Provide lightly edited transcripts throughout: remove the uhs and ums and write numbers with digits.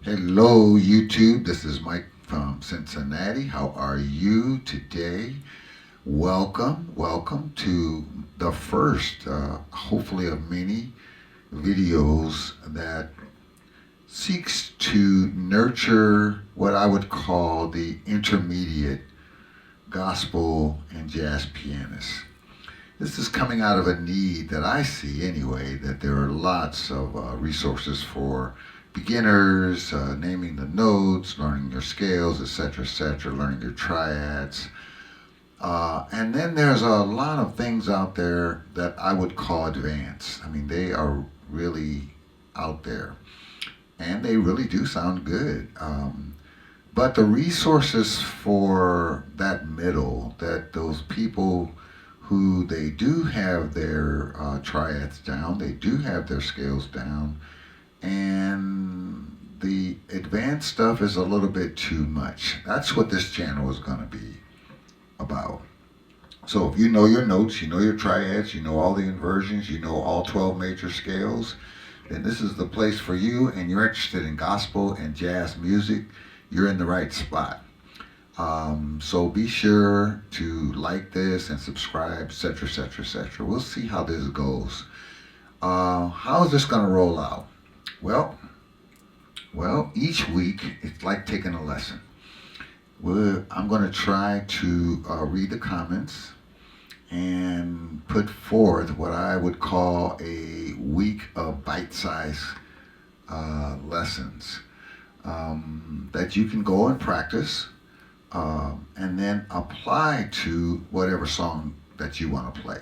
Hello, YouTube. This is Mike from Cincinnati. How are you today? Welcome to the first, hopefully, of many videos that seeks to nurture what I would call the intermediate gospel and jazz pianist. This is coming out of a need that I see anyway, that there are lots of resources for beginners, naming the notes, learning your scales, etc., learning your triads. And then there's a lot of things out there that I would call advanced. I mean, they are really out there and they really do sound good. But the resources for that middle, that those people who they do have their triads down, they do have their scales down, and the advanced stuff is a little bit too much. That's what this channel is going to be about. So if you know your notes, you know your triads, you know all the inversions, you know all 12 major scales, then this is the place for you, and you're interested in gospel and jazz music, you're in the right spot. So be sure to like this and subscribe, etc. We'll see how this goes. How is this going to roll out? Well, each week it's like taking a lesson. I'm going to try to read the comments and put forth what I would call a week of bite-sized lessons that you can go and practice and then apply to whatever song that you want to play.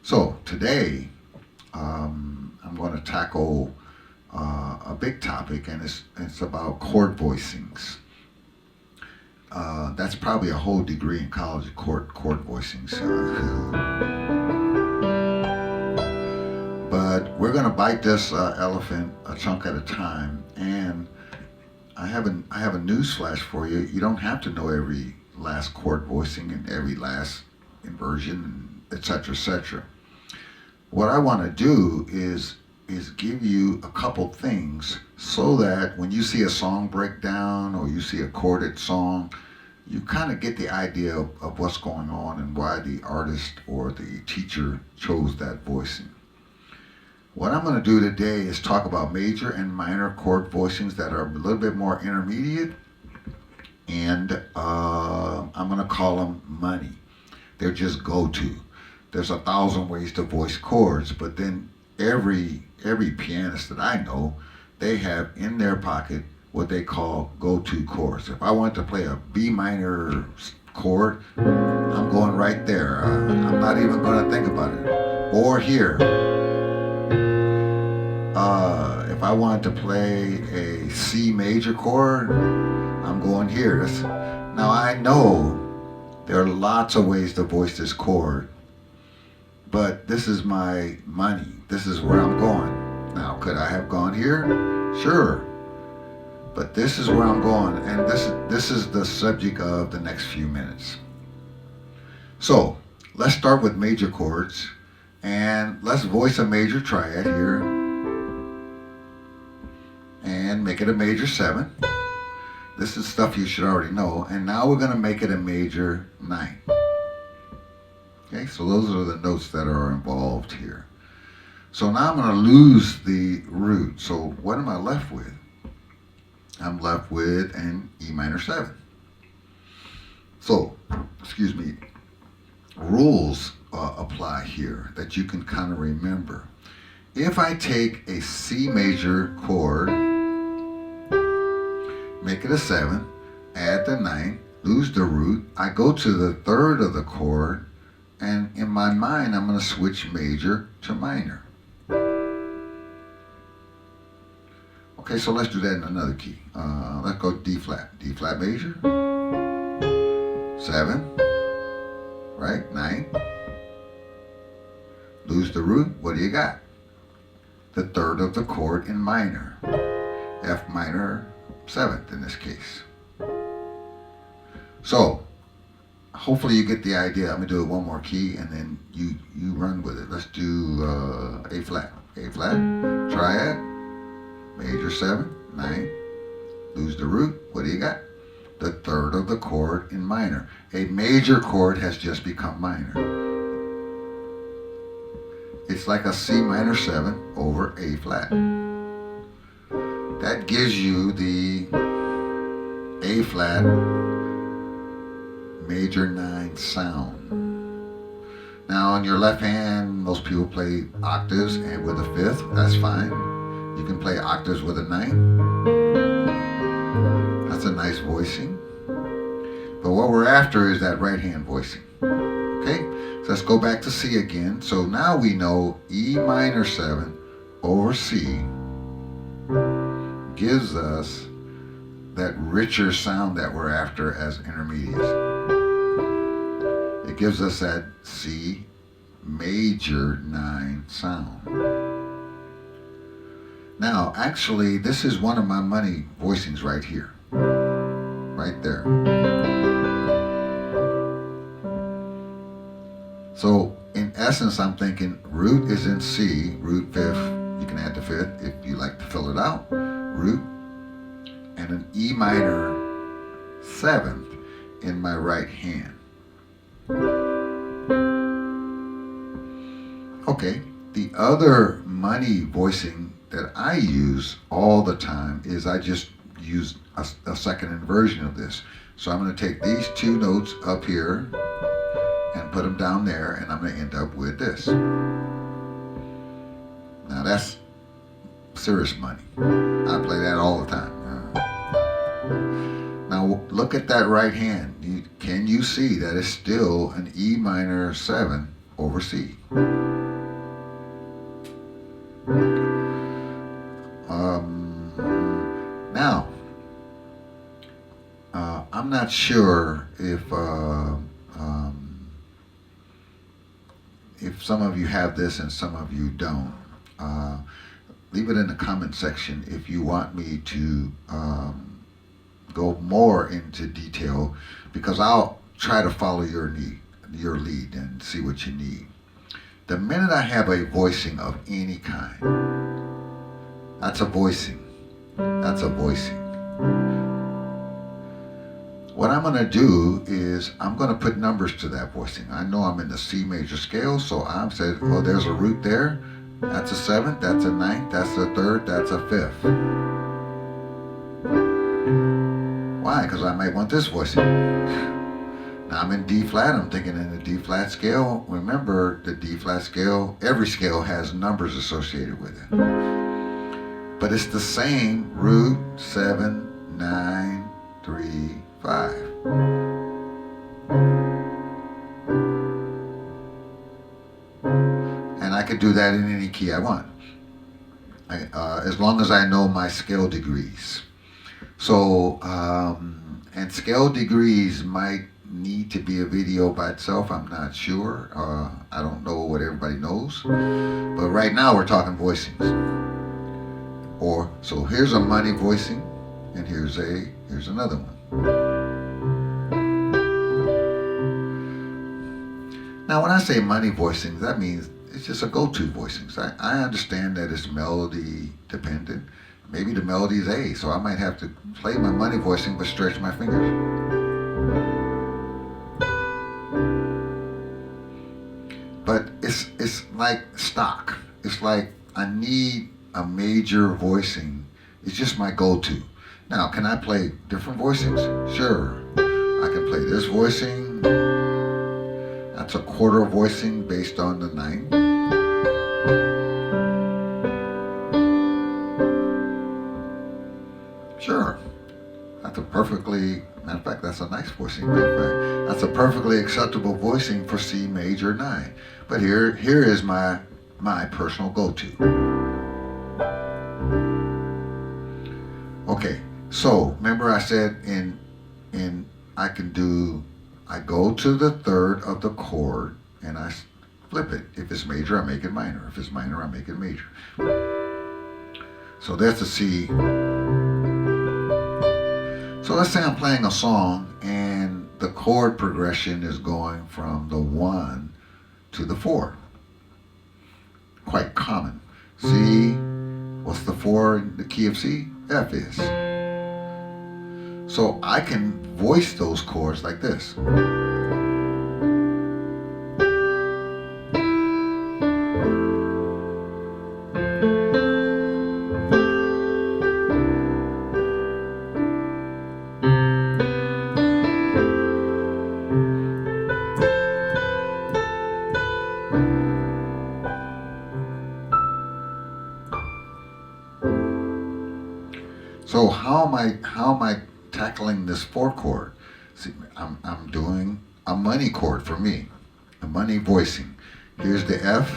So today I'm going to tackle a big topic, and it's about chord voicings. That's probably a whole degree in college, chord voicings. But we're going to bite this elephant a chunk at a time, and I have a news flash for you. You don't have to know every last chord voicing and every last inversion, etc. What I want to do is give you a couple things so that when you see a song breakdown or you see a chorded song, you kind of get the idea of what's going on and why the artist or the teacher chose that voicing. What I'm going to do today is talk about major and minor chord voicings that are a little bit more intermediate, and I'm going to call them money. They're just go-to. There's 1,000 ways to voice chords, but then every pianist that I know, they have in their pocket what they call go-to chords. If I want to play a B minor chord, I'm going right there. I'm not even going to think about it. Or here. If I want to play a C major chord, I'm going here. Now I know there are lots of ways to voice this chord, but this is my money. This is where I'm going. Now, could I have gone here? Sure. But this is where I'm going, and this is the subject of the next few minutes. So, let's start with major chords, and let's voice a major triad here, and make it a major 7. This is stuff you should already know, and now we're going to make it a major 9. Okay, so those are the notes that are involved here. So now I'm going to lose the root. So what am I left with? I'm left with an E minor 7. So, rules apply here that you can kind of remember. If I take a C major chord, make it a 7, add the 9, lose the root, I go to the third of the chord, and in my mind, I'm going to switch major to minor. Okay, so let's do that in another key. Let's go D flat major, 7, right, 9. Lose the root, what do you got? The third of the chord in minor, F minor 7th in this case. So, hopefully you get the idea. I'm going to do it one more key and then you run with it. Let's do A flat, triad, major 7, 9, Lose the root. What do you got? The third of the chord in minor. A major chord has just become minor. It's like a C minor 7 over A flat. That gives you the A flat major 9 sound. Now on your left hand, most people play octaves and with a fifth. That's fine. You can play octaves with a 9. That's a nice voicing. But what we're after is that right hand voicing. Okay? So let's go back to C again. So now we know E minor 7 over C gives us that richer sound that we're after as intermediates. It gives us that C major 9 sound. Now, actually, this is one of my money voicings right here. Right there. So, in essence, I'm thinking root is in C, root 5th. You can add the 5th if you like to fill it out. Root. And an E minor 7th in my right hand. Okay, the other money voicing that I use all the time is I just use a second inversion of this. So I'm going to take these 2 notes up here and put them down there, and I'm going to end up with this. Now that's serious money. I play that all the time. Now look at that right hand. Can you see that it's still an E minor 7 over C? Now, I'm not sure if some of you have this and some of you don't. Leave it in the comment section if you want me to go more into detail, because I'll try to follow your lead and see what you need. The minute I have a voicing of any kind, that's a voicing. That's a voicing. What I'm going to do is I'm going to put numbers to that voicing. I know I'm in the C major scale, so I'm saying, oh, there's a root there. That's a 7th, that's a 9th, that's a 3rd, that's a 5th. Why? Because I might want this voicing. Now I'm in D flat, I'm thinking in the D flat scale. Remember, the D flat scale, every scale has numbers associated with it. But it's the same root 7, 9, 3, 5. And I could do that in any key I want, as long as I know my scale degrees. So, and scale degrees might need to be a video by itself. I'm not sure. I don't know what everybody knows. But right now we're talking voicings. So here's a money voicing, and here's another one. Now when I say money voicings, that means it's just a go-to voicings. I understand that it's melody dependent. Maybe the melody is A, so I might have to play my money voicing but stretch my fingers. But it's like stock. It's like I need a major voicing. It's just my go-to. Now, can I play different voicings? Sure. I can play this voicing. That's a quarter voicing based on the 9. Sure. That's a perfectly, matter of fact, that's a nice voicing. Matter of fact, that's a perfectly acceptable voicing for C major 9. But here is my personal go-to. Okay, so remember I said I go to the 3rd of the chord and I flip it. If it's major, I make it minor. If it's minor, I make it major. So that's a C. So let's say I'm playing a song and the chord progression is going from the 1 to the 4. Quite common. C, what's the 4 in the key of C? F is. So I can voice those chords like this. So how am I tackling this 4 chord? See, I'm doing a money chord for me, a money voicing. Here's the F.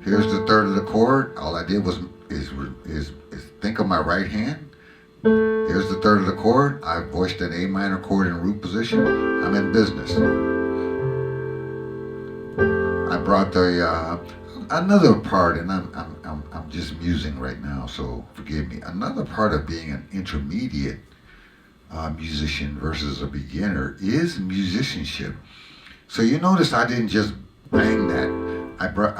Here's the third of the chord. All I did was is think of my right hand. Here's the third of the chord. I voiced an A minor chord in root position. I'm in business. I brought the another part, and I'm just musing right now, so forgive me. Another part of being an intermediate musician versus a beginner is musicianship. So you notice I didn't just bang that. I brought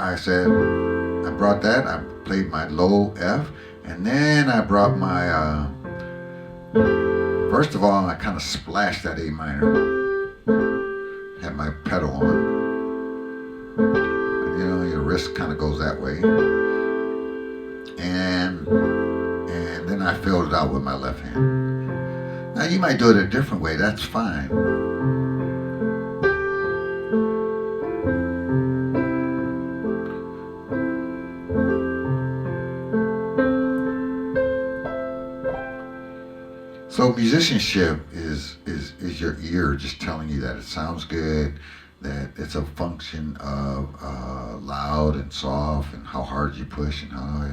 that. I played my low F, and then I brought my. First of all, I kind of splashed that A minor. Had my pedal on. You know, your wrist kind of goes that way, and then I filled it out with my left hand. Now you might do it a different way. That's fine. So musicianship is your ear just telling you that it sounds good, that it's a function of loud and soft and how hard you push and how.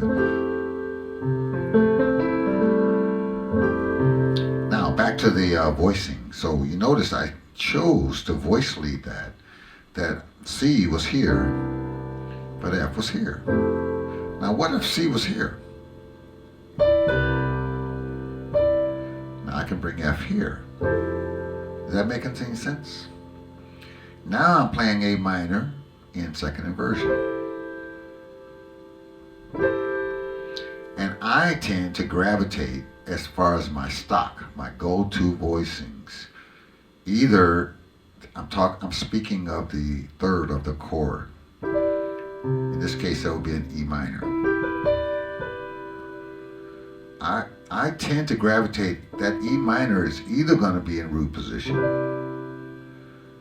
Now back to the voicing. So you notice I chose to voice lead that C was here, but F was here. Now what if C was here? I can bring F here. Is that making any sense? Now I'm playing A minor in second inversion. And I tend to gravitate as far as my stock, my go-to voicings. Either I'm speaking of the third of the chord. In this case, that would be an E minor. I tend to gravitate, that E minor is either going to be in root position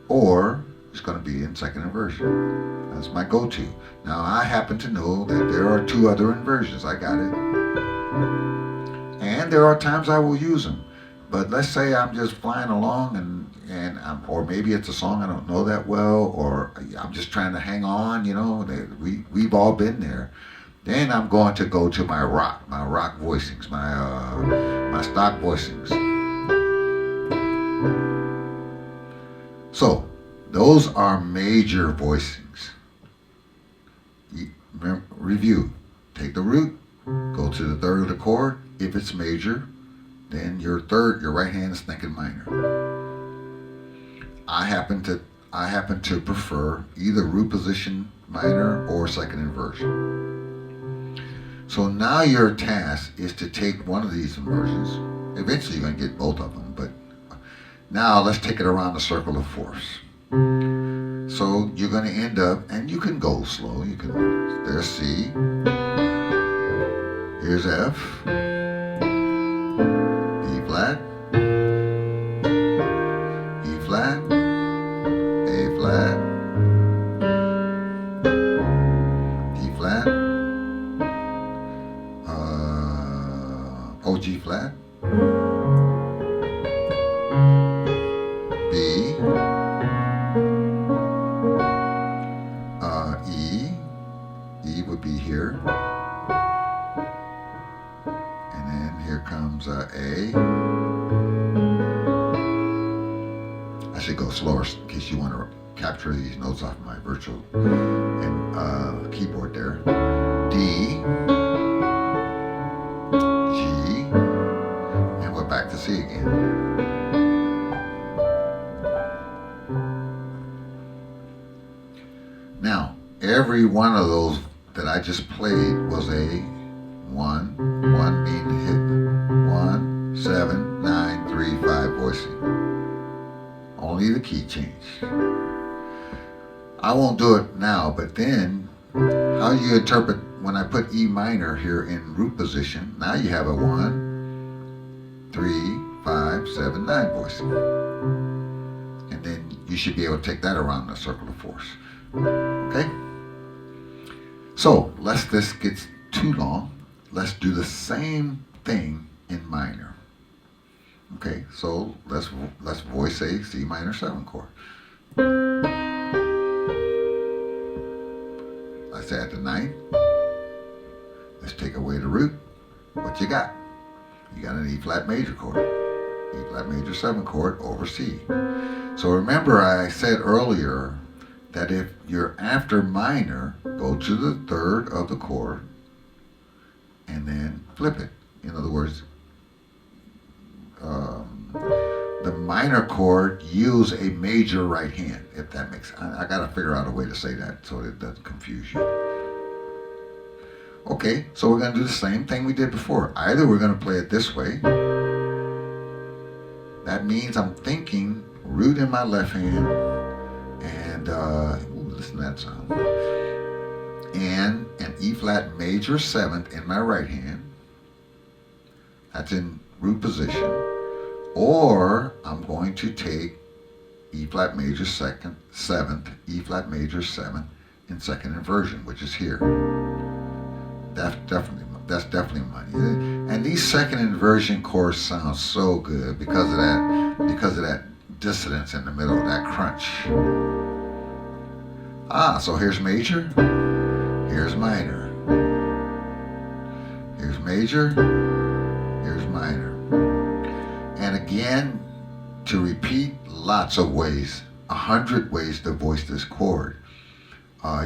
or it's going to be in second inversion. That's my go-to. Now I happen to know that there are 2 other inversions. I got it. And there are times I will use them. But let's say I'm just flying along or maybe it's a song I don't know that well, or I'm just trying to hang on, you know, we've all been there. Then I'm going to go to my rock voicings, my stock voicings. So those are major voicings. Review. Take the root, go to the third of the chord. If it's major, then your right hand is thinking minor. I happen to prefer either root position minor or second inversion. So now your task is to take one of these inversions. Eventually you're going to get both of them, but now let's take it around the circle of fourths. So you're going to end up, and you can go slow. There's C. Here's F. B flat. E flat. A flat. D flat. G flat, B, E would be here, and then here comes A. I should go slower in case you want to capture these notes off my virtual and keyboard there. D. Back to C again. Now, every one of those that I just played was a 1 being hit. 1, 7, 9, 3, the key change. I won't do it now, but then how you interpret when I put E minor here in root position, now you have a 1, 3, 5, 7, 9 voicing. And then you should be able to take that around the circle of fourths. Okay? So, lest this gets too long, let's do the same thing in minor. Okay, so let's voice a C minor 7 chord. Let's add the 9th. Let's take away the root. What you got? You got an E flat major chord. E flat major 7 chord over C. So remember I said earlier that if you're after minor, go to the 3rd of the chord and then flip it. In other words, the minor chord yields a major right hand, if that makes sense. I got to figure out a way to say that so it doesn't confuse you. Okay, so we're going to do the same thing we did before. Either we're going to play it this way. That means I'm thinking root in my left hand and, listen to that sound. And an E flat major 7th in my right hand. That's in root position. Or I'm going to take E flat major 7th, E flat major 7th in second inversion, which is here. That's definitely money. And these second inversion chords sound so good because of that dissonance in the middle, that crunch. So here's major, here's minor. Here's major, here's minor. And again, to repeat, lots of ways, 100 ways to voice this chord.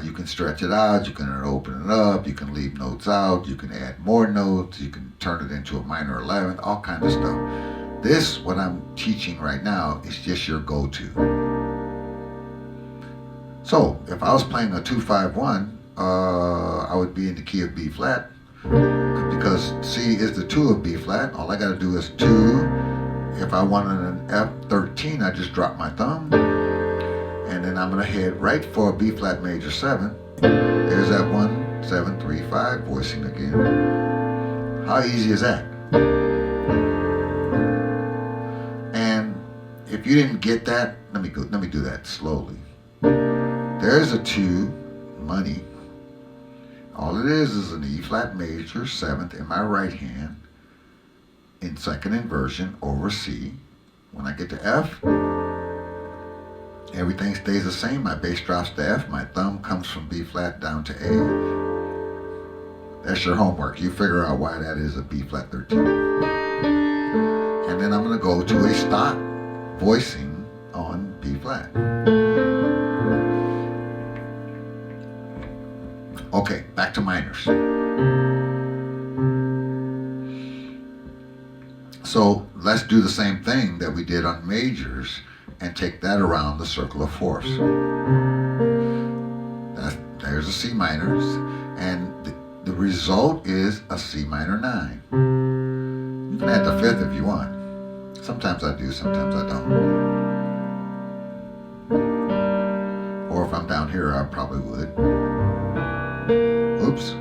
You can stretch it out, you can open it up, you can leave notes out, you can add more notes, you can turn it into a minor 11th, all kinds of stuff. This, what I'm teaching right now, is just your go-to. So, if I was playing a 2-5-1, I would be in the key of B flat, because C is the 2 of B flat. All I got to do is 2. If I wanted an F13, I just drop my thumb. And then I'm going to head right for a B flat major 7. There's that 1, 7, 3, 5 voicing again. How easy is that? And if you didn't get that, let me do that slowly. There's a 2, money. All it is an E flat major 7th in my right hand in second inversion over C. When I get to F, everything stays the same. My bass drops to F. My thumb comes from B flat down to A. That's your homework. You figure out why that is a B flat 13. And then I'm going to go to a stop voicing on B flat. Okay, back to minors. So let's do the same thing that we did on majors and take that around the circle of fourths. There's a C minors, and the result is a C minor 9. You can add the 5th if you want. Sometimes I do, sometimes I don't. Or if I'm down here, I probably would. Oops.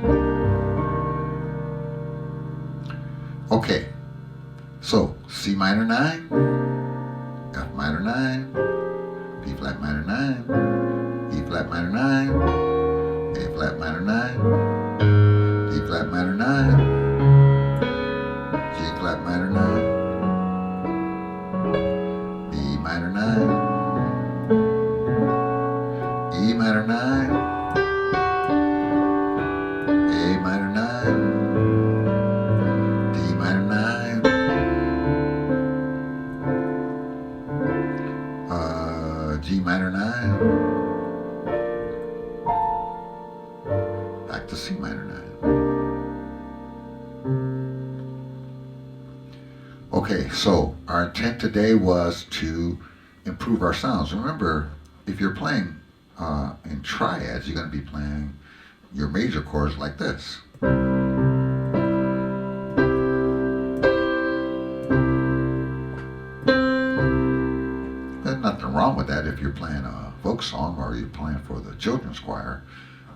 Okay, so C minor 9, F minor 9, B flat minor 9, E flat minor 9, A flat minor 9, D flat minor 9, G flat minor 9, B minor 9, E minor 9, A minor 9, D minor 9, G minor 9, back to C minor 9. Okay, so our intent today was to improve our sounds. Remember, if you're playing in triads, you're going to be playing your major chords like this. There's nothing nothing wrong with that if you're playing a folk song or you're playing for the children's choir.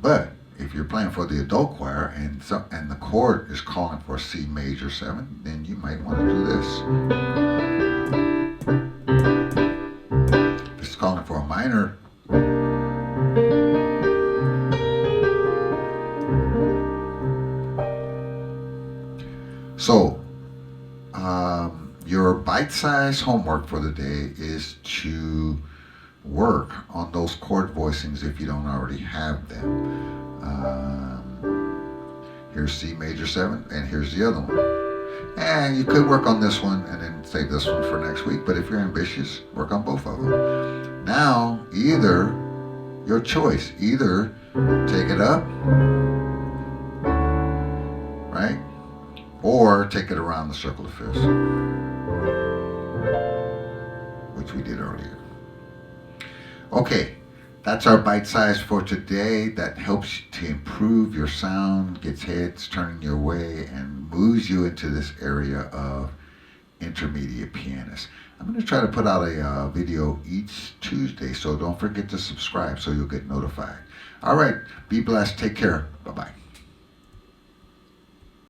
But if you're playing for the adult choir and the chord is calling for C major 7, then you might want to do this. If it's calling for a minor, so your bite-sized homework for the day is to work on those chord voicings if you don't already have them. Here's C major 7, and here's the other one. And you could work on this one and then save this one for next week, but if you're ambitious, work on both of them. Now, either, your choice, either take it up, right? Or take it around the circle of fifths, which we did earlier. Okay, that's our bite size for today. That helps to improve your sound, gets heads turning your way, and moves you into this area of intermediate pianist. I'm going to try to put out a video each Tuesday, so don't forget to subscribe so you'll get notified. All right, be blessed. Take care. Bye-bye.